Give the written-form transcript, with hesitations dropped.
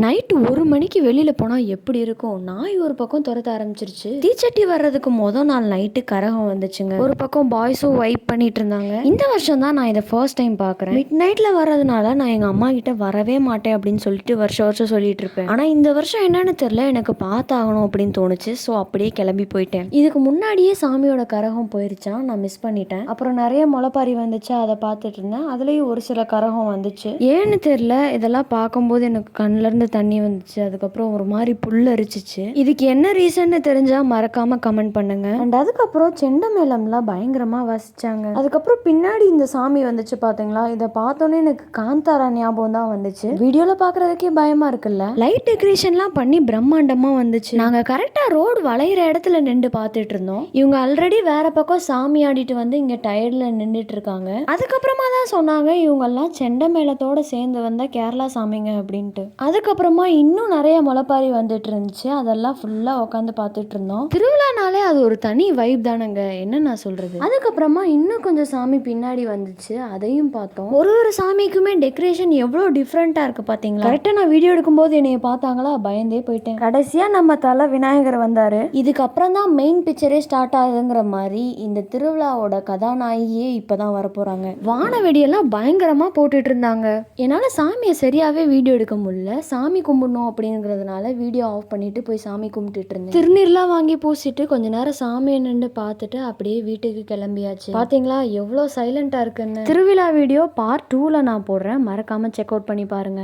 Night 1 மணிக்கு வெளியில போனா எப்படி இருக்கும்? நாய் ஒரு பக்கம் துரத்த ஆரம்பிச்சிருச்சு. தீச்சட்டி வர்றதுக்கு நாள் நைட்டு கரகம் வந்துச்சுங்க. ஒரு பக்கம் பாய்ஸும் வைப் பண்ணிட்டு இருந்தாங்க. இந்த வருஷம் தான் நான் இதை ஃபர்ஸ்ட் டைம் பார்க்குறேன். மிட் நைட்ல வர்றதுனால நான் எங்க அம்மா கிட்ட வரவே மாட்டேன் அப்படின்னு சொல்லிட்டு வருஷம் வருஷம் சொல்லிட்டு இருப்பேன். ஆனா இந்த வருஷம் என்னன்னு தெரியல, எனக்கு பார்த்தாகணும் அப்படின்னு தோணுச்சு. ஸோ அப்படியே கிளம்பி போயிட்டேன். இதுக்கு முன்னாடியே சாமியோட கரகம் போயிருச்சா, நான் மிஸ் பண்ணிட்டேன். அப்புறம் நிறைய முளைப்பாரி வந்துச்சு, அதை பார்த்துட்டு இருந்தேன். அதுலயும் ஒரு சில கரகம் வந்துச்சு. ஏன்னு தெரியல, இதெல்லாம் பார்க்கும்போது எனக்கு கண்ணுல இருந்து தண்ணி வந்துச்சு. அதுக்கப்புறம் ஒரு மாதிரி புல்லரிச்சிச்சு. இதுக்கு என்ன ரீசன்னு தெரிஞ்சா மறக்காம கமெண்ட் பண்ணுங்க. அண்ட் அதுக்கப்புறம் செண்ட மேளம்லாம் பயங்கரமா வாசிச்சாங்க. அதுக்கப்புறம் பின்னாடி இந்த சாமி வந்துச்சு பாத்தீங்களா? இதை பார்த்தோன்னே எனக்கு காந்தாரா ஞாபகம் தான் வந்துச்சு. வீடியோல பாக்குறதுக்கே பயமா இருக்குல்ல. லைட் டெக்கரேஷன்லாம் பண்ணி பிரம்மாண்டமா வந்துச்சு. நாங்க கரெக்டா ரோடு வளையிற இடத்துல நின்று பார்த்துட்டு இருந்தோம். இவங்க ஆல்ரெடி வேற பக்கம் சாமி ஆடிட்டு வந்து இங்க டயர்ல நின்றுட்டு இருக்காங்க. அதுக்கப்புறமா தான் சொன்னாங்க இவங்க எல்லாம் செண்ட மேளத்தோட சேர்ந்து வந்த கேரளா சாமிங்க அப்படின்ட்டு. அதுக்கப்புறமா இன்னும் நிறைய முளைப்பாரி வந்துட்டு இருந்துச்சு. அதெல்லாம் ஃபுல்லா உட்காந்து பார்த்துட்டு இருந்தோம். திருவிழானாலே அது ஒரு தனி வைப் தானங்க, என்ன நான் சொல்றது. அதுக்கப்புறமா இன்னும் கொஞ்சம் சாமி பின்னாடி வந்துச்சு, அதையும் பார்த்தோம். ஒரு ஒரு சாமிக்குமே டெக்கரேஷன் எவ்வளோ டிஃப்ரெண்டா இருக்கு பாத்தீங்களா? கரெக்டா நான் வீடியோ எடுக்கும்போது என்னைய பார்த்தாங்களா, பயந்தே போயிட்டேன். கடைசியா நம்ம தலை விநாயகர் வந்தாரு. இதுக்கப்புறம் தான் மெயின் பிக்சரே ஸ்டார்ட் ஆகுதுங்கிற மாதிரி இந்த திருவிழாவோட கதாநாயகியே இப்பதான் வரப்போறாங்க. வான வெடியெல்லாம் பயங்கரமா போட்டுட்டு இருந்தாங்க. என்னால சாமியை சரியாவே வீடியோ எடுக்க முடியல. சாமி கும்பிடணும் அப்படிங்கிறதுனால வீடியோ ஆஃப் பண்ணிட்டு போய் சாமி கும்பிட்டுட்டு இருந்தேன். திருநீர்லாம் வாங்கி பூசிட்டு கொஞ்ச நேரம் சாமியை நின்று பார்த்துட்டு அப்படியே வீட்டுக்கு கிளம்பியாச்சு. பாத்தீங்களா எவ்வளோ சைலண்டா இருக்குன்னு. திருவிழா வீடியோ பார்ட் 2ல நான் போடுறேன், மறக்காம செக் அவுட் பண்ணி பாருங்க.